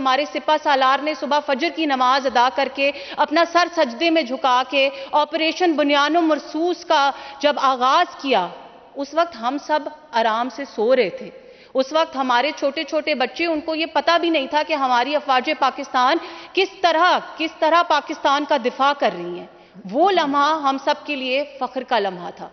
ہمارے سپہ سالار نے صبح فجر کی نماز ادا کر کے اپنا سر سجدے میں جھکا کے آپریشن بنیان و مرصوص کا جب آغاز کیا، اس وقت ہم سب آرام سے سو رہے تھے. اس وقت ہمارے چھوٹے چھوٹے بچے، ان کو یہ پتہ بھی نہیں تھا کہ ہماری افواج پاکستان کس طرح پاکستان کا دفاع کر رہی ہیں. وہ لمحہ ہم سب کے لیے فخر کا لمحہ تھا.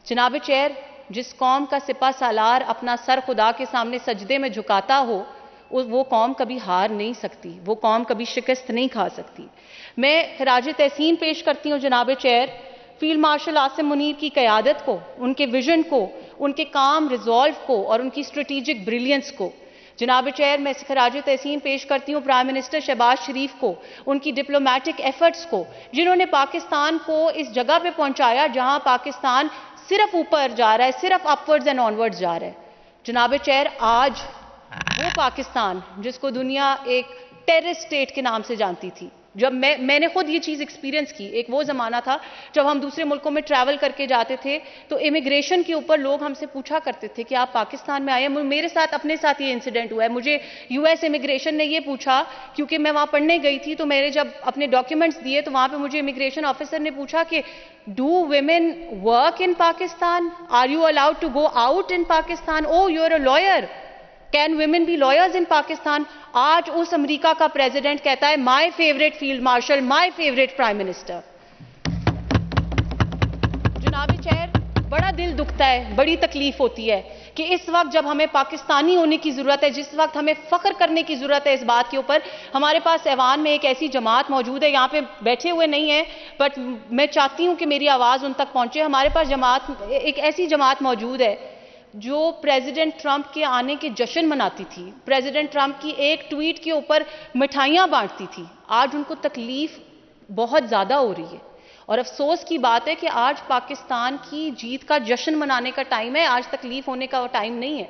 جناب چیئر، جس قوم کا سپہ سالار اپنا سر خدا کے سامنے سجدے میں جھکاتا ہو، وہ قوم کبھی ہار نہیں سکتی، وہ قوم کبھی شکست نہیں کھا سکتی. میں خراج تحسین پیش کرتی ہوں جناب chair field marshal Asim Munir کی قیادت کو، ان کے ویژن کو، ان کے کام ریزالو کو اور ان کی اسٹریٹجک بریلینس کو. جناب چیئر، میں خراج تحسین پیش کرتی ہوں پرائم منسٹر شہباز شریف کو، ان کی ڈپلومیٹک ایفرٹس کو، جنہوں نے پاکستان کو اس جگہ پہ پہنچایا جہاں پاکستان صرف اوپر جا رہا ہے، صرف اپورڈز اینڈ آنورڈز جا رہا ہے. جناب چیئر، آج وہ پاکستان جس کو دنیا ایک ٹیررسٹ اسٹیٹ کے نام سے جانتی تھی، جب میں نے خود یہ چیز ایکسپیرینس کی. ایک وہ زمانہ تھا جب ہم دوسرے ملکوں میں ٹریول کر کے جاتے تھے تو امیگریشن کے اوپر لوگ ہم سے پوچھا کرتے تھے کہ آپ پاکستان میں آئے ہیں. میرے ساتھ اپنے ساتھ یہ انسیڈنٹ ہوا ہے. مجھے یو ایس امیگریشن نے یہ پوچھا، کیونکہ میں وہاں پڑھنے گئی تھی، تو میرے جب اپنے ڈاکیومنٹس دیے تو وہاں پہ مجھے امیگریشن آفیسر نے پوچھا کہ do women work in Pakistan? Are you allowed to go out in Pakistan? Oh you are a lawyer, can women be lawyers in Pakistan? آج اس امریکہ کا پریزیڈنٹ کہتا ہے my favourite field marshal, my favourite prime minister. جناب چیئر، بڑا دل دکھتا ہے، بڑی تکلیف ہوتی ہے کہ اس وقت جب ہمیں پاکستانی ہونے کی ضرورت ہے، جس وقت ہمیں فخر کرنے کی ضرورت ہے اس بات کے اوپر، ہمارے پاس ایوان میں ایک ایسی جماعت موجود ہے، یہاں پہ بیٹھے ہوئے نہیں ہیں بٹ میں چاہتی ہوں کہ میری آواز ان تک پہنچے. ہمارے پاس ایک ایسی جماعت موجود ہے جو پریزیڈنٹ ٹرمپ کے آنے کے جشن مناتی تھی، پریزیڈنٹ ٹرمپ کی ایک ٹویٹ کے اوپر مٹھائیاں بانٹتی تھی. آج ان کو تکلیف بہت زیادہ ہو رہی ہے اور افسوس کی بات ہے کہ آج پاکستان کی جیت کا جشن منانے کا ٹائم ہے، آج تکلیف ہونے کا ٹائم نہیں ہے.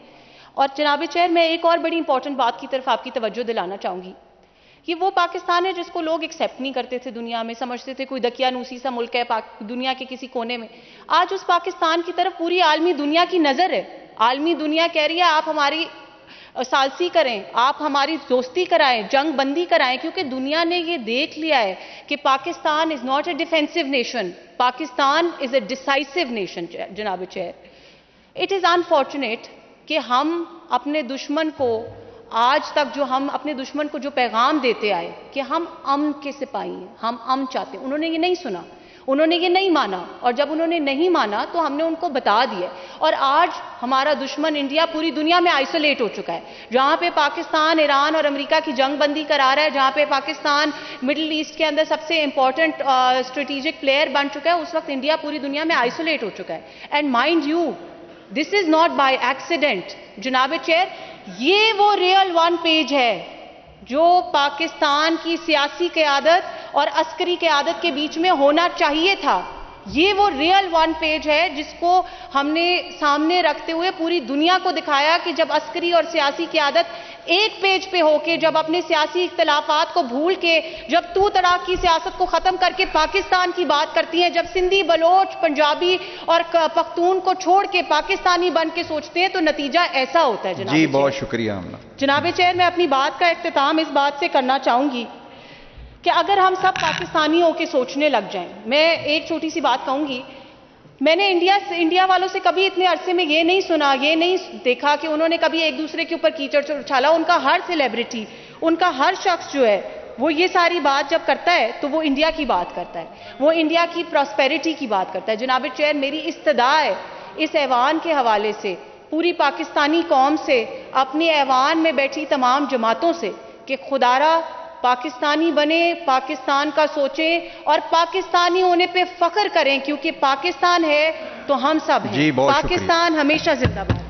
اور جناب چیئر، میں ایک اور بڑی امپورٹنٹ بات کی طرف آپ کی توجہ دلانا چاہوں گی. یہ وہ پاکستان ہے جس کو لوگ ایکسیپٹ نہیں کرتے تھے دنیا میں، سمجھتے تھے کوئی دقیانوسی سا ملک ہے دنیا کے کسی کونے میں. آج اس پاکستان کی طرف پوری عالمی دنیا کی نظر ہے. عالمی دنیا کہہ رہی ہے آپ ہماری ثالثی کریں، آپ ہماری دوستی کرائیں، جنگ بندی کرائیں، کیونکہ دنیا نے یہ دیکھ لیا ہے کہ Pakistan is not a defensive nation, Pakistan is a ڈیسائسو nation. جناب چیئر، اٹ از انفارچونیٹ کہ ہم اپنے دشمن کو آج تک ہم اپنے دشمن کو جو پیغام دیتے آئے کہ ہم امن کے سپاہی ہیں، ہم امن چاہتے ہیں، انہوں نے یہ نہیں سنا، انہوں نے یہ نہیں مانا. اور جب انہوں نے نہیں مانا تو ہم نے ان کو بتا دیا. اور آج ہمارا دشمن انڈیا پوری دنیا میں آئسولیٹ ہو چکا ہے. جہاں پہ پاکستان ایران اور امریکہ کی جنگ بندی کرا رہا ہے، جہاں پہ پاکستان مڈل ایسٹ کے اندر سب سے امپورٹنٹ اسٹریٹجک پلیئر بن چکا ہے، اس وقت انڈیا پوری دنیا میں آئسولیٹ ہو چکا ہے. And mind you, this is not by accident. جناب چیئر، یہ وہ ریئل ون پیج ہے جو پاکستان کی سیاسی قیادت اور عسکری قیادت کے بیچ میں ہونا چاہیے تھا. یہ وہ ریئل ون پیج ہے جس کو ہم نے سامنے رکھتے ہوئے پوری دنیا کو دکھایا کہ جب عسکری اور سیاسی قیادت ایک پیج پہ ہو کے، جب اپنے سیاسی اختلافات کو بھول کے، جب تو تڑاک کی سیاست کو ختم کر کے پاکستان کی بات کرتی ہیں، جب سندھی، بلوچ، پنجابی اور پختون کو چھوڑ کے پاکستانی بن کے سوچتے ہیں، تو نتیجہ ایسا ہوتا ہے. جی بہت شکریہ. جناب چیئر، میں اپنی بات کا اختتام اس بات سے کرنا چاہوں گی کہ اگر ہم سب پاکستانی ہو کے سوچنے لگ جائیں، میں ایک چھوٹی سی بات کہوں گی. میں نے انڈیا والوں سے کبھی اتنے عرصے میں یہ نہیں سنا، یہ نہیں دیکھا کہ انہوں نے کبھی ایک دوسرے کے اوپر کیچڑ اچھالا. ان کا ہر سیلیبریٹی، ان کا ہر شخص جو ہے وہ یہ ساری بات جب کرتا ہے تو وہ انڈیا کی بات کرتا ہے، وہ انڈیا کی پراسپیرٹی کی بات کرتا ہے. جناب چیئر، میری استدعا ہے اس ایوان کے حوالے سے پوری پاکستانی قوم سے، اپنی ایوان میں بیٹھی تمام جماعتوں سے کہ خدارا پاکستانی بنے، پاکستان کا سوچیں اور پاکستانی ہونے پہ فخر کریں، کیونکہ پاکستان ہے تو ہم سب ہیں. پاکستان ہمیشہ زندہ باد.